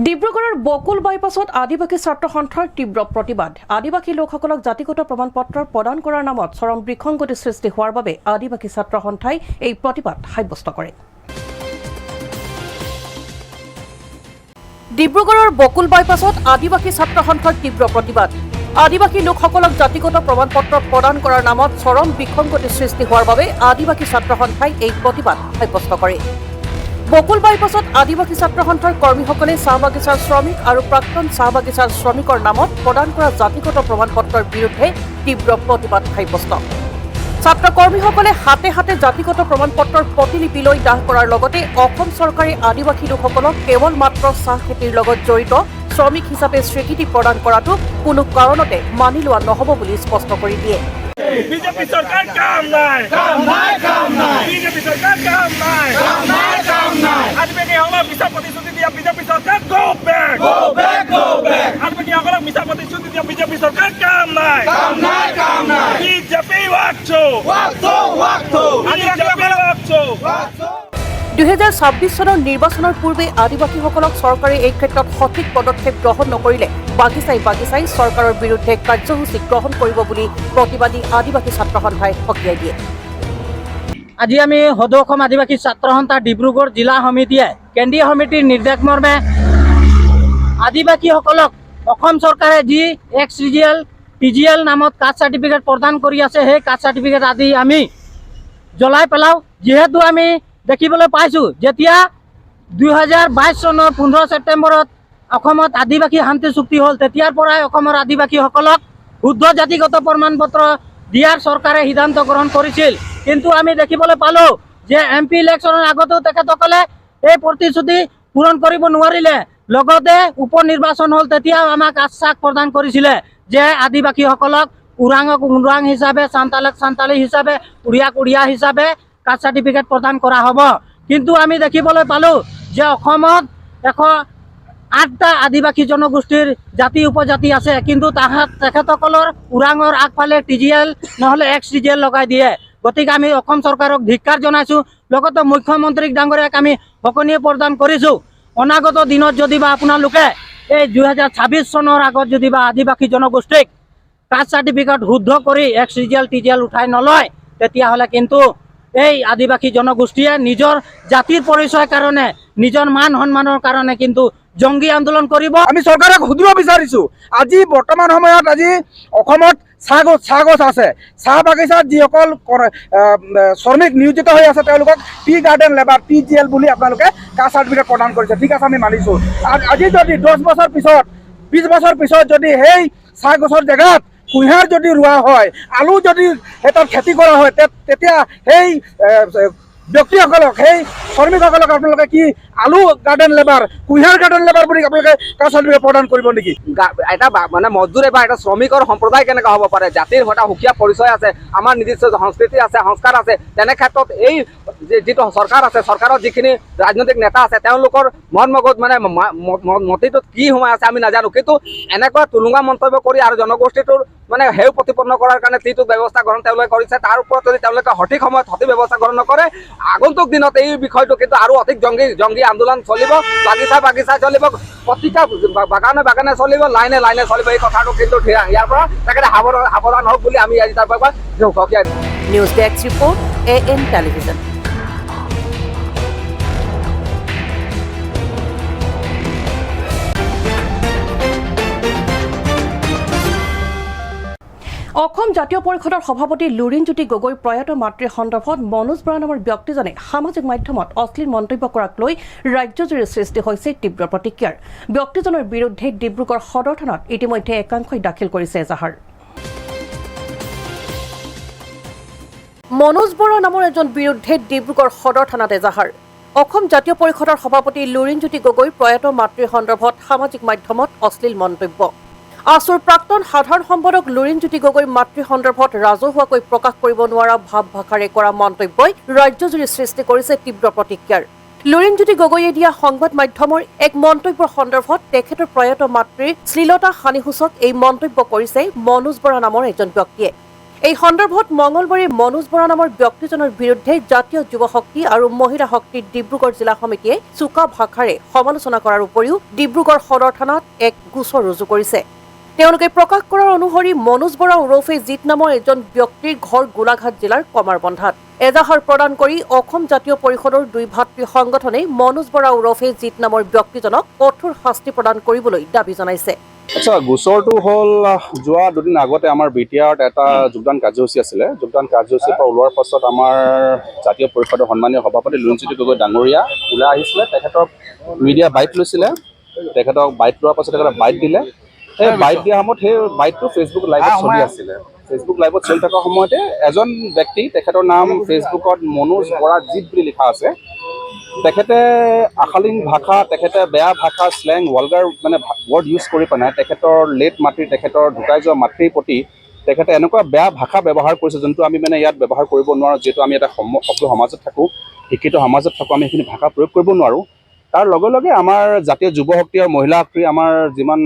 ডিব্ৰুগড়ৰ বকুল বাইপাছত আদিবাসী ছাত্ৰ সন্থাৰ তীব্ৰ প্ৰতিবাদ। আদিবাসী লোকসকলক জাতিগত প্ৰমাণপত্ৰ প্ৰদান কৰাৰ নামত চৰম বিসংগতি সৃষ্টি হোৱাৰ বাবে আদিবাসী ছাত্ৰ সন্থাই এই প্ৰতিবাদ সাব্যস্ত কৰে। ডিব্ৰুগড়ৰ বকুল বাইপাছত আদিবাসী ছাত্ৰ সন্থাৰ তীব্ৰ প্ৰতিবাদ। আদিবাসী লোকসকলক জাতিগত প্ৰমাণপত্ৰ প্ৰদান কৰাৰ নামত চৰম বিসংগতি সৃষ্টি হোৱাৰ বাবে আদিবাসী ছাত্ৰ সন্থাই এই প্ৰতিবাদ সাব্যস্ত কৰে। বকুল বাইপাছত আদিবাসী ছাত্ৰ সন্থাৰ কৰ্মীসকলে চাহ বাগিচাৰ শ্ৰমিক আৰু প্ৰাক্তন চাহ বাগিচাৰ শ্ৰমিকৰ নামত প্ৰদান কৰা জাতিগত প্ৰমাণপত্ৰৰ বিৰুদ্ধে তীব্ৰ প্ৰতিবাদ সাব্যস্ত। ছাত্ৰ কৰ্মীসকলে হাতে হাতে জাতিগত প্ৰমাণপত্ৰৰ প্ৰতিলিপি লৈ দাহ কৰাৰ লগতে অসম চৰকাৰে আদিবাসী লোকসকলক কেৱল মাত্ৰ চাহ খেতিৰ লগত জড়িত শ্ৰমিক হিচাপে স্বীকৃতি প্ৰদান কৰাটো কোনো কাৰণতে মানি লোৱা নহ'ব বুলি স্পষ্ট কৰি দিয়ে। बीजेपी सरकार काम নাই बीजेपी सरकार काम নাই আদিবাসীসকলক মিছা প্ৰতিশ্ৰুতি দিয়া বিজেপি চৰকাৰ গো বেক আদিবাসীসকলক মিছা প্ৰতিশ্ৰুতি দিয়া বিজেপি চৰকাৰ কাম নাই বিজেপি ৱাকছো 2026 চনৰ নিৰ্বাচনৰ পূৰ্বে আদিবাসীসকলক চৰকাৰে এই ক্ষেত্ৰত সঠিক পদক্ষেপ গ্ৰহণ নকৰিলে বাগিচাই বাগিচাই চৰকাৰৰ বিৰুদ্ধে কাৰ্যসূচী গ্ৰহণ কৰিব বুলি প্ৰতিবাদী আদিবাসী ছাত্ৰ সন্থাই সকীয়াই দিয়ে। আজি আমি সদৌ অসম আদিবাসী ছাত্ৰ সন্থা ডিব্ৰুগড় জিলা সমিতিয়ে কেন্দ্ৰীয় সমিতিৰ নিৰ্দেশ মৰ্মে আদিবাসীসকলক অসম চৰকাৰে যি XCGL TGL নামত কাষ্ট চাৰ্টিফিকেট প্ৰদান কৰি আছে সেই কাষ্ট চাৰ্টিফিকেট আদি আমি জ্বলাই পেলাওঁ। যিহেতু আমি দেখিবলৈ পাইছোঁ যেতিয়া 2022 চনৰ 15 ছেপ্টেম্বৰত অসমত আদিবাসী শান্তি চুক্তি হ'ল তেতিয়াৰ পৰাই অসমৰ আদিবাসীসকলক শুদ্ধ জাতিগত প্ৰমাণ পত্ৰ দিয়াৰ চৰকাৰে সিদ্ধান্ত গ্ৰহণ কৰিছিল। কিন্তু আমি দেখিবলৈ পালোঁ যে MP ইলেকশ্যনৰ আগতেও তেখেতসকলে এই প্ৰতিশ্ৰুতি পূৰণ কৰিব নোৱাৰিলে। লগতে উপ নিৰ্বাচন হ'ল তেতিয়াও আমাক আশ্বাস প্ৰদান কৰিছিলে যে আদিবাসীসকলক ওৰাঙক ওৰাং হিচাপে চান্তালক চান্তালী হিচাপে উৰিয়াক উৰিয়া হিচাপে কাষ্ট চাৰ্টিফিকেট প্ৰদান কৰা হ'ব। কিন্তু আমি দেখিবলৈ পালোঁ যে অসমত 108টা আদিবাসী জনগোষ্ঠীৰ জাতি উপজাতি আছে, কিন্তু তেখেতসকলৰ ওৰাঙৰ আগফালে TGL নহ'লে XCGL লগাই দিয়ে। গতিকে আমি অসম চৰকাৰক ধিক্কাৰ জনাইছোঁ। লগতে মুখ্যমন্ত্ৰীক ডাঙৰীয়াক আমি সকনীয়ে প্ৰদান কৰিছোঁ অনাগত দিনত যদিবা আপোনালোকে এই 2026 চনৰ আগত যদিবা আদিবাসী জনগোষ্ঠীক কাষ্ট চাৰ্টিফিকেট শুদ্ধ কৰি XCGL TGL উঠাই নলয় তেতিয়াহ'লে কিন্তু এই আদিবাসী জনগোষ্ঠীয়ে নিজৰ জাতিৰ পৰিচয়ৰ কাৰণে নিজৰ মান সন্মানৰ কাৰণে কিন্তু জংগী আন্দোলন কৰিব। আমি চৰকাৰক সুধিব বিচাৰিছোঁ আজি বৰ্তমান সময়ত আজি অসমত চাহ গছ আছে, চাহ বাগিচাত যিসকল শ্ৰমিক নিয়োজিত হৈ আছে তেওঁলোকক টি গাৰ্ডেন লেবাৰ TGL বুলি আপোনালোকে কাষ্ট চাৰ্টিফিকেট প্ৰদান কৰিছে। ঠিক আছে, আমি মানিছোঁ। আজি যদি 10 বছৰ পিছত 20 বছৰ পিছত যদি সেই চাহ গছৰ জেগাত কুঁহিয়াৰ যদি ৰোৱা হয়, আলু যদি তাত খেতি কৰা হয়, তেতিয়া সেই ব্যক্তিসকলক সেই শ্ৰমিকসকলক আপোনালোকে কি আলু গাৰ্ডেন লেবাৰ কুঁহিয়াৰ গাৰ্ডেন লেবাৰ বুলি আপোনালোকে কাষ্ট চাৰ্টিফিকেট প্ৰদান কৰিব নেকি? এটা মানে মজদুৰে বা এটা শ্ৰমিকৰ সম্প্ৰদায় কেনেকুৱা হ'ব পাৰে? জাতিৰ এটা সুকীয়া পৰিচয় আছে, আমাৰ নিৰ্দিষ্ট সংস্কৃতি আছে, সংস্কাৰ আছে। তেনে ক্ষেত্ৰত এই যিটো চৰকাৰ আছে, চৰকাৰৰ যিখিনি ৰাজনৈতিক নেতা আছে তেওঁলোকৰ মন মগজ মানে মতিটোত কি সোমাই আছে আমি নাজানো। কিন্তু এনেকুৱা তুলুঙা মন্তব্য কৰি আৰু জনগোষ্ঠীটোৰ মানে হেও প্ৰতিপন্ন কৰাৰ কাৰণে যিটো ব্যৱস্থা গ্ৰহণ তেওঁলোকে কৰিছে তাৰ ওপৰত যদি তেওঁলোকে সঠিক সময়ত সঠিক ব্যৱস্থা গ্ৰহণ নকৰে আগন্তুক দিনত এই বিষয়টো কিন্তু আৰু অধিক জংগী আন্দোলন চলিব, বাগিচা চলিব, প্ৰতিটা বাগানে চলিব, লাইনে চলিব। এই কথাটো কিন্তু ইয়াৰ পৰা তেখেতে সাৱধান হওক বুলি আমি আজি তাৰ পৰা news desk report AN television. Assam জাতীয় পৰিষদৰ সভাপতি লুৰিণজ্যোতি গগৈ প্ৰয়াত মাতৃৰ সন্দৰ্ভত মনোজ বৰা নামৰ ব্যক্তিজনে সামাজিক মাধ্যমত অশ্লীল মন্তব্য কৰাক লৈ ৰাজ্যজুৰি সৃষ্টি হৈছে তীব্ৰ প্ৰতিক্ৰিয়াৰ। ব্যক্তিজনৰ বিৰুদ্ধে ডিব্ৰুগড় সদৰ থানাত ইতিমধ্যে একাংশই দাখিল কৰিছে এজাহাৰ। মনোজ বৰা নামৰ এজন বিৰুদ্ধে ডিব্ৰুগড় সদৰ থানাত এজাহাৰ। অসম জাতীয় পৰিষদৰ সভাপতি লুৰিণজ্যোতি গগৈৰ প্ৰয়াত মাতৃৰ সন্দৰ্ভত সামাজিক মাধ্যমত অশ্লীল মন্তব্য। আছুৰ প্ৰাক্তন সাধাৰণ সম্পাদক লুৰিণজ্যোতি গগৈৰ মাতৃ সন্দৰ্ভত ৰাজহুৱাকৈ প্ৰকাশ কৰিব নোৱাৰা ভাৱ ভাষাৰে কৰা মন্তব্যই ৰাজ্যজুৰি সৃষ্টি কৰিছে তীব্ৰ প্ৰতিক্ৰিয়াৰ। লুৰিণজ্যোতি গগৈয়ে দিয়া সংবাদ মাধ্যমৰ এক মন্তব্যৰ সন্দৰ্ভত তেখেতৰ প্ৰয়াত মাতৃৰ শ্লীলতা হানিসূচক এই মন্তব্য কৰিছে মনোজ বৰা নামৰ এজন ব্যক্তিয়ে। এই সন্দৰ্ভত মঙলবাৰে মনোজ বৰা নামৰ ব্যক্তিজনৰ বিৰুদ্ধে জাতীয় যুৱ শক্তি আৰু মহিলা শক্তিৰ ডিব্ৰুগড় জিলা সমিতিয়ে চোকা ভাষাৰে সমালোচনা কৰাৰ উপৰিও ডিব্ৰুগড় সদৰ থানাত এক গোচৰ ৰুজু কৰিছে। তেওঁলোকে প্ৰকাশ কৰাৰ অনুসৰি মনোজ বৰা ওৰফে জিত নামৰ এজন ব্যক্তিৰ ঘৰ গোলাঘাট জিলাৰ কমাৰবন্ধাত। এজাহাৰ প্ৰদান কৰি অসম জাতীয় পৰিষদৰ দুই ভাতৃ সংগঠনে মনোজ বৰা ওৰফে জিত নামৰ ব্যক্তিজনক কঠোৰ শাস্তি প্ৰদান কৰিবলৈ দাবী জনাইছে। আচ্ছা, গোচৰটো হ'ল যোৱা দুদিন আগতে আমাৰ বিটিআৰত এটা যোগদান কাৰ্যসূচী আছিলে। যোগদান কাৰ্যসূচীৰ পৰা ওলোৱাৰ পাছত আমাৰ জাতীয় পৰিষদৰ সন্মানীয় সভাপতি লুৰিণজ্যোতি গগৈ ডাঙৰীয়া ওলাই আহিছিলে। তেখেতক মিডিয়া বাইট লৈছিলে। তেখেতক বাইট লোৱাৰ পাছত তেখেতক বাইট দিলে। সেই বাইট দিয়া সময়ত সেই বাইটটো ফেচবুক লাইভত চলি আছিলে। ফেচবুক লাইভত চলি থকাৰ সময়তে এজন ব্যক্তি, তেখেতৰ নাম ফেচবুকত মনোজ বৰা জিত বুলি লিখা আছে, তেখেতে আশালীন ভাষা, তেখেতে বেয়া ভাষা, স্লেং, ৱলগাৰ মানে ৱৰ্ড ইউজ কৰি পেলাই তেখেতৰ লেট মাতৃ, তেখেতৰ ঢুকাই যোৱা মাতৃৰ প্ৰতি তেখেতে এনেকুৱা বেয়া ভাষা ব্যৱহাৰ কৰিছে, যোনটো আমি মানে ইয়াত ব্যৱহাৰ কৰিব নোৱাৰোঁ। যিহেতু আমি এটা সভ্য সমাজত থাকোঁ, শিক্ষিত সমাজত থাকোঁ, আমি সেইখিনি ভাষা প্ৰয়োগ কৰিব নোৱাৰোঁ। তাৰ লগে লগে আমাৰ জাতীয় যুৱ শক্তি আৰু মহিলা শক্তিৰ আমাৰ যিমান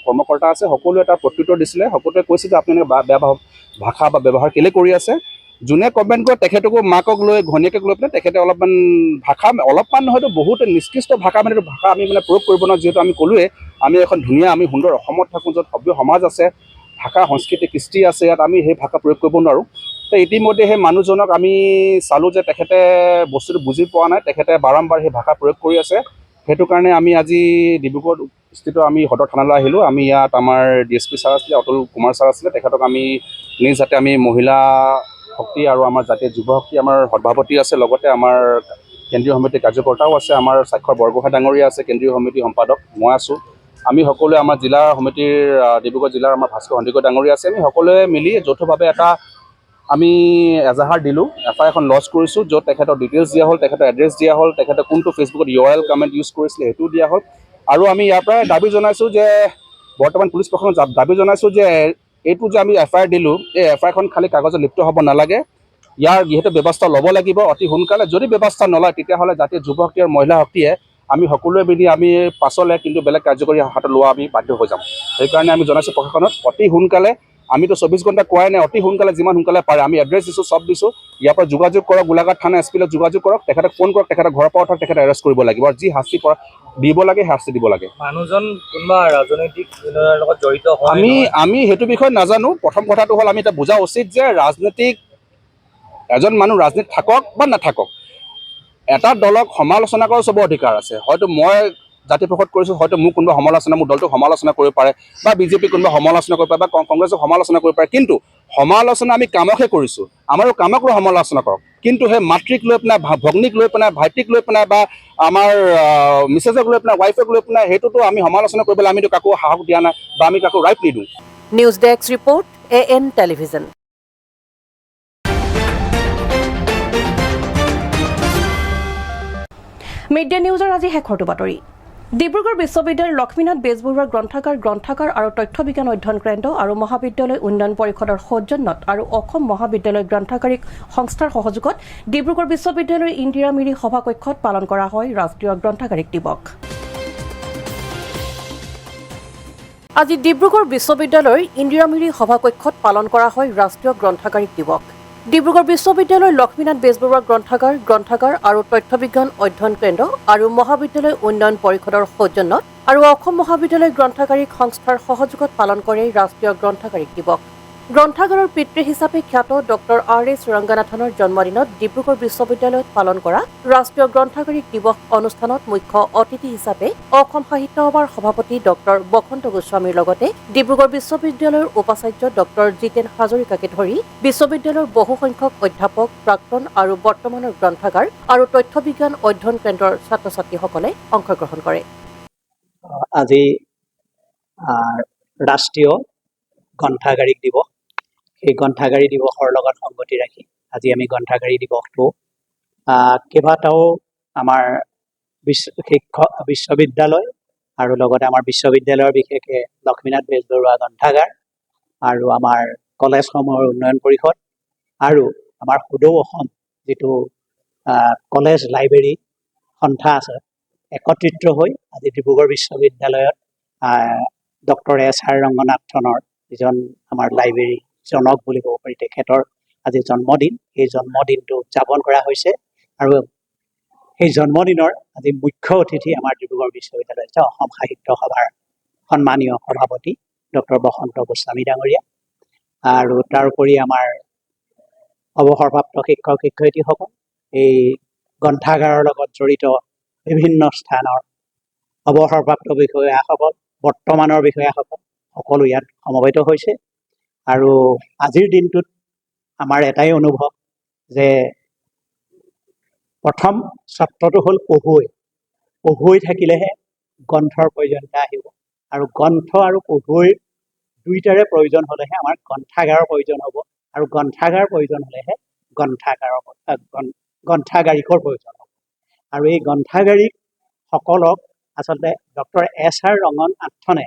কৰ্মকৰ্তা আছে সকলোৱে তাৰ প্ৰত্যুত্তৰ দিছিলে। সকলোৱে কৈছে যে আপুনি বেয়া ভাষা বা ব্যৱহাৰ কেলৈ কৰি আছে। যোনে কমেণ্ট কৰে তেখেতকো মাকক লৈ ঘনীয়েকক লৈ পেলাই তেখেতে অলপমান ভাষা, অলপমান নহয়তো বহুত নিকৃষ্ট ভাষা মানে ভাষা আমি মানে প্ৰয়োগ কৰিব নোৱাৰোঁ। যিহেতু আমি ক'লোৱে আমি এখন ধুনীয়া, আমি সুন্দৰ অসমত থাকোঁ, য'ত সভ্য সমাজ আছে, ভাষা সংস্কৃতি কৃষ্টি আছে, ইয়াত আমি সেই ভাষা প্ৰয়োগ কৰিব নোৱাৰোঁ। তো ইতিমধ্যে সেই মানুহজনক আমি চালোঁ যে তেখেতে বস্তুটো বুজি পোৱা নাই, তেখেতে বাৰম্বাৰ সেই ভাষা প্ৰয়োগ কৰি আছে। সেইটো কাৰণে আমি আজি ডিব্ৰুগড় স্থিত আমি সদৰ থানালৈ আহিলোঁ। আমি ইয়াত আমাৰ DSP ছাৰ আছিলে, অতুল কুমাৰ ছাৰ আছিলে, তেখেতক আমি নিজ হাতে আমি মহিলা শক্তি আৰু আমাৰ জাতীয় যুৱ শক্তি আমাৰ সভাপতি আছে, লগতে আমাৰ কেন্দ্ৰীয় সমিতিৰ কাৰ্যকৰ্তাও আছে, আমাৰ স্বাক্ষৰ বৰগোহাঁই ডাঙৰীয়া আছে, কেন্দ্ৰীয় সমিতিৰ সম্পাদক মই আছোঁ। আমি সকলোৱে আমাৰ জিলা সমিতিৰ ডিব্ৰুগড় জিলাৰ আমাৰ ভাস্কৰ সন্দিকৈ ডাঙৰীয়া আছে। আমি সকলোৱে মিলি যৌথভাৱে এটা আমি এজাহাৰ দিলোঁ, FIR এখন লঞ্চ কৰিছোঁ, য'ত তেখেতৰ ডিটেইলছ দিয়া হ'ল, তেখেতৰ এড্ৰেছ দিয়া হ'ল, তেখেতে কোনটো ফেচবুকত URL কমেণ্ট ইউজ কৰিছিলে সেইটোও দিয়া হ'ল। আৰু আমি ইয়াৰ পৰাই দাবী জনাইছোঁ যে বৰ্তমান পুলিচ প্ৰশাসনক দাবী জনাইছোঁ যে এইটো যে আমি FIR দিলোঁ, এই FIRখন খালী কাগজত লিপ্ত হ'ব নালাগে। ইয়াৰ যিহেতু ব্যৱস্থা ল'ব লাগিব অতি সোনকালে। যদি ব্যৱস্থা নলয় তেতিয়াহ'লে জাতীয় যুৱ শক্তি আৰু মহিলা শক্তিয়ে আমি সকলোৱে মিলি আমি পাছলৈ কিন্তু বেলেগ কাৰ্যকৰী হাতত লোৱা আমি বাধ্য হৈ যাম। সেইকাৰণে আমি জনাইছোঁ প্ৰশাসনক অতি সোনকালে, আমিতো 24 ঘণ্টা কোৱাই নাই, অতি সোনকালে যিমান সোনকালে পাৰে আমি এড্ৰেছ দিছোঁ, চব দিছোঁ, ইয়াৰ পৰা যোগাযোগ কৰক, গোলাঘাট থানা SP লগত যোগাযোগ কৰক, তেখেতক ফোন কৰক, তেখেতৰ ঘৰৰ পৰা উঠক, তেখেতে এৰেষ্ট কৰিব লাগিব আৰু যি শাস্তি দিব লাগে শাস্তি দিব লাগে। মানুহজন কোনোবা ৰাজনৈতিক লগত জড়িত আমি সেইটো বিষয়ে নাজানো। প্ৰথম কথাটো হ'ল আমি এটা বুজা উচিত যে ৰাজনৈতিক এজন মানুহ ৰাজনীতি থাকক বা নাথাকক, এটা দলক সমালোচনা কৰাৰ চবৰ অধিকাৰ আছে। হয়তো মই জাতীয় পৰিষদ কৰিছোঁ, হয়তো মোক কোনোবা সমালোচনা, মোৰ দলটোক সমালোচনা কৰিব পাৰে, বা BJP কোনোবা সমালোচনা কৰিব পাৰে, বা কংগ্ৰেছক সমালোচনা কৰিব পাৰে, কিন্তু সমালোচনা আমি কামকহে কৰিছোঁ, আমাৰো কামক লৈ সমালোচনা কৰক। কিন্তু সেই মাতৃক লৈ পেলাই, ভগ্নীক লৈ পেলাই, ভাইটিক লৈ পেলাই, বা আমাৰ মিছেছক লৈ পেলাই, ৱাইফক লৈ পেলাই সেইটোতো আমি সমালোচনা কৰিবলৈ আমিতো কাকো সাহস দিয়া নাই বা আমি কাকো ৰাইট নিদিওঁ। News desk report, AN television. Mid day নিউজৰ আজি শেষৰটো বাতৰি। ডিব্ৰুগড় বিশ্ববিদ্যালয়ৰ লক্ষ্মীনাথ বেজবৰুৱাৰ গ্ৰন্থাগাৰ আৰু তথ্য বিজ্ঞান অধ্যয়ন কেন্দ্ৰ আৰু মহাবিদ্যালয় উন্নয়ন পৰিষদৰ সৌজন্যত আৰু অসম মহাবিদ্যালয় গ্ৰন্থাগাৰিক সংস্থাৰ সহযোগত ডিব্ৰুগড় বিশ্ববিদ্যালয়ৰ ইন্দিৰা মিৰি সভাকক্ষত পালন কৰা হয় ৰাষ্ট্ৰীয় গ্ৰন্থাগাৰিক দিৱস। আজি ডিব্ৰুগড় বিশ্ববিদ্যালয়ৰ ইন্দিৰা মিৰি সভাকক্ষত পালন কৰা হয় ৰাষ্ট্ৰীয় গ্ৰন্থাগাৰিক দিৱস। ডিব্ৰুগড় বিশ্ববিদ্যালয়ৰ লক্ষ্মীনাথ বেজবৰুৱা গ্ৰন্থাগাৰ আৰু তথ্য বিজ্ঞান অধ্যয়ন কেন্দ্ৰ আৰু মহাবিদ্যালয় উন্নয়ন পৰিষদৰ সৌজন্যত আৰু অসম মহাবিদ্যালয় গ্ৰন্থাগাৰিক সংস্থাৰ সহযোগত পালন কৰে ৰাষ্ট্ৰীয় গ্ৰন্থাগাৰিক দিৱস। গ্ৰন্থাগাৰৰ পিতৃ হিচাপে খ্যাত ডক্টৰ RS ৰংগনাথনৰ জন্মদিনত ডিব্ৰুগড় বিশ্ববিদ্যালয়ত পালন কৰা ৰাষ্ট্ৰীয় গ্ৰন্থাগাৰিক দিৱস অনুষ্ঠানত মুখ্য অতিথি হিচাপে অসম সাহিত্য সভাৰ সভাপতি ডক্টৰ বসন্ত গোস্বামীৰ লগতে ডিব্ৰুগড় বিশ্ববিদ্যালয়ৰ উপাচাৰ্য ডক্টৰ জিতেন হাজৰিকাকে ধৰি বিশ্ববিদ্যালয়ৰ বহুসংখ্যক অধ্যাপক, প্ৰাক্তন আৰু বৰ্তমানৰ গ্ৰন্থাগাৰ আৰু তথ্য বিজ্ঞান অধ্যয়ন কেন্দ্ৰৰ ছাত্ৰ ছাত্ৰীসকলে অংশগ্ৰহণ কৰে। আজি ৰাষ্ট্ৰীয় গ্ৰন্থাগাৰিক দিৱস। সেই গ্ৰন্থাগাৰী দিৱসৰ লগত সংগতি ৰাখি আজি আমি গ্ৰন্থাগাৰী দিৱসটো কেইবাটাও আমাৰ বিশ্ববিদ্যালয় আৰু লগতে আমাৰ বিশ্ববিদ্যালয়ৰ বিশেষকৈ লক্ষ্মীনাথ বেজবৰুৱা গ্ৰন্থাগাৰ আৰু আমাৰ কলেজসমূহৰ উন্নয়ন পৰিষদ আৰু আমাৰ সদৌ অসম যিটো কলেজ লাইব্ৰেৰী সন্থা আছে একত্ৰিত হৈ আজি ডিব্ৰুগড় বিশ্ববিদ্যালয়ত ডক্টৰ S.R. ৰংগনাথনৰ যিজন আমাৰ লাইব্ৰেৰী জনক বুলি ক'ব পাৰি তেখেতৰ আজি জন্মদিন এই জন্মদিনটো উদযাপন কৰা হৈছে আৰু সেই জন্মদিনৰ আজি মুখ্য অতিথি আমাৰ ডিব্ৰুগড় বিশ্ববিদ্যালয় অসম সাহিত্য সভাৰ সন্মানীয় সভাপতি ডক্টৰ বসন্ত গোস্বামী ডাঙৰীয়া আৰু তাৰোপৰি আমাৰ অৱসৰপ্ৰাপ্ত শিক্ষক শিক্ষয়িত্ৰীসকল এই গ্ৰন্থাগাৰৰ লগত জড়িত বিভিন্ন স্থানৰ অৱসৰপ্ৰাপ্ত বিষয়াসকল বৰ্তমানৰ বিষয়াসকল সকলো ইয়াত সমবেত হৈছে আৰু আজিৰ দিনটোত আমাৰ এটাই অনুভৱ যে প্ৰথম চৰ্তটো হ'ল পঢ়ুৱৈ থাকিলেহে গ্ৰন্থৰ প্ৰয়োজনীয়তা আহিব আৰু গ্ৰন্থ আৰু পঢ়ুৱৈৰ দুইটাৰে প্ৰয়োজন হ'লেহে আমাৰ গ্ৰন্থাগাৰৰ প্ৰয়োজন হ'ব আৰু গ্ৰন্থাগাৰ প্ৰয়োজন হ'লেহে গ্ৰন্থাগাৰিকৰ প্ৰয়োজন হ'ব আৰু এই গ্ৰন্থাগাৰিকসকলক আচলতে ডক্টৰ S.R. ৰংগনাথনে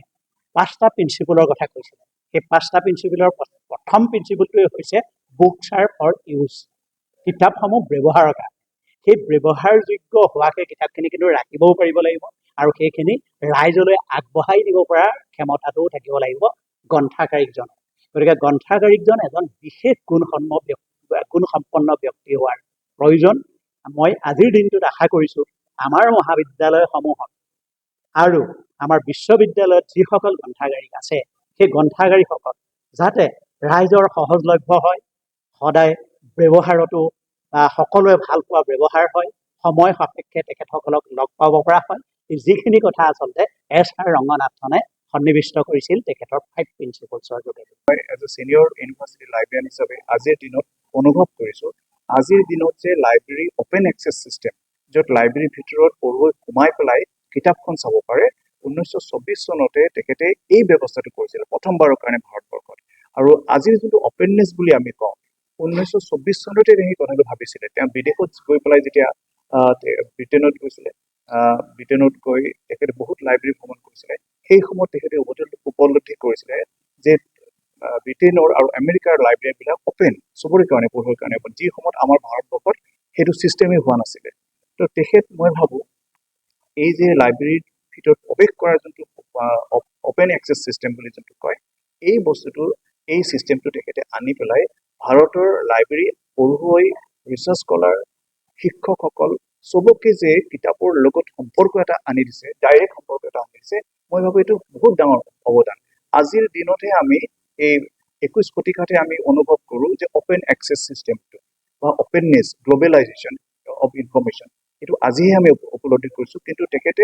5টা প্ৰিন্সিপলৰ কথা কৈছিলে সেই 5টা প্ৰিন্সিপলৰ প্ৰথম প্ৰিন্সিপলটোৱে হৈছে বুকছ আৰ ফৰ ইউজ কিতাপসমূহ ব্যৱহাৰৰ কাৰণে সেই ব্যৱহাৰযোগ্য হোৱাকৈ কিতাপখিনি কিন্তু ৰাখিবও পাৰিব লাগিব আৰু সেইখিনি ৰাইজলৈ আগবঢ়াই দিব পৰা ক্ষমতাটোও থাকিব লাগিব গ্ৰন্থাগাৰিকজন গতিকে গ্ৰন্থাগাৰিকজন এজন বিশেষ গুণসম্পন্ন ব্যক্তি হোৱাৰ প্ৰয়োজন মই আজিৰ দিনটোত আশা কৰিছোঁ আমাৰ মহাবিদ্যালয়সমূহত আৰু আমাৰ বিশ্ববিদ্যালয়ত যিসকল গ্ৰন্থাগাৰিক আছে সেই গ্ৰন্থাগাৰিকসকল যাতে ৰাইজৰ সহজলভ্য হয় সদায় ব্যৱহাৰতো সকলোৱে ভাল পোৱা ব্যৱহাৰ হয় সময় সাপেক্ষে তেখেতসকলক লগ পাব পৰা হয় যিখিনি কথা আচলতে S.R. ৰংগনাথনে সন্নিৱিষ্ট কৰিছিল তেখেতৰ 5 প্ৰিন্সিপলছৰ যোগেদি মই as a senior university librarian হিচাপে আজিৰ দিনত অনুভৱ কৰিছোঁ আজিৰ দিনত যে লাইব্ৰেৰী অপেন এক্সেছ ছিষ্টেম য'ত লাইব্ৰেৰীৰ ভিতৰত পঢ়ুৱৈ সোমাই পেলাই কিতাপখন চাব পাৰে 1924 চনতে তেখেতে এই ব্যৱস্থাটো কৰিছিল প্ৰথমবাৰৰ কাৰণে ভাৰতবৰ্ষত আৰু আজিৰ যোনটো অপেননেছ বুলি আমি কওঁ 1924 চনতে সেই কথাটো ভাবিছিলে তেওঁ বিদেশত গৈ পেলাই যেতিয়া ব্ৰিটেইনত গৈছিলে ব্ৰিটেইনত গৈ তেখেতে বহুত লাইব্ৰেৰী ভ্ৰমণ কৰিছিলে সেই সময়ত তেখেতে উপলব্ধি কৰিছিলে যে ব্ৰিটেইনৰ আৰু আমেৰিকাৰ লাইব্ৰেৰীবিলাক অপেন চবৰে কাৰণে পঢ়ুৱৈৰ কাৰণে অপেন যি সময়ত আমাৰ ভাৰতবৰ্ষত সেইটো ছিষ্টেমেই হোৱা নাছিলে তো তেখেত মই ভাবোঁ এই যে লাইব্ৰেৰীৰ ভিতৰত প্ৰৱেশ কৰাৰ যোনটো অপেন এক্সেছ ছিষ্টেম বুলি যোনটো কয় এই বস্তুটো এই ছিষ্টেমটো তেখেতে আনি পেলাই ভাৰতৰ লাইব্ৰেৰী পঢ়ুৱৈ ৰিচাৰ্চ স্কলাৰ শিক্ষকসকল চবকে যে কিতাপৰ লগত সম্পৰ্ক এটা আনি দিছে ডাইৰেক্ট সম্পৰ্ক এটা আনি দিছে মই ভাবোঁ এইটো বহুত ডাঙৰ অৱদান আজিৰ দিনতহে আমি এই 21 শতিকাতে আমি অনুভৱ কৰোঁ যে অপেন এক্সেছ ছিষ্টেমটো বা অপেননেছ গ্ল'বেলাইজেশ্যন অফ ইনফৰ্মেশ্যন এইটো আজিহে আমি উপলব্ধি কৰিছোঁ কিন্তু তেখেতে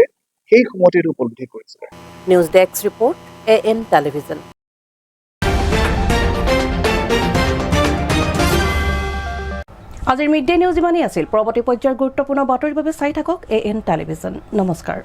সেই সময়তে এইটো উপলব্ধি কৰিছিলে news desk report AN television আজিৰ মিড ডে নিউজ ইমানেই আছিল পৰৱৰ্তী পৰ্যায়ৰ গুৰুত্বপূৰ্ণ বাতৰিৰ বাবে চাই থাকক AN টেলিভিজন নমস্কাৰ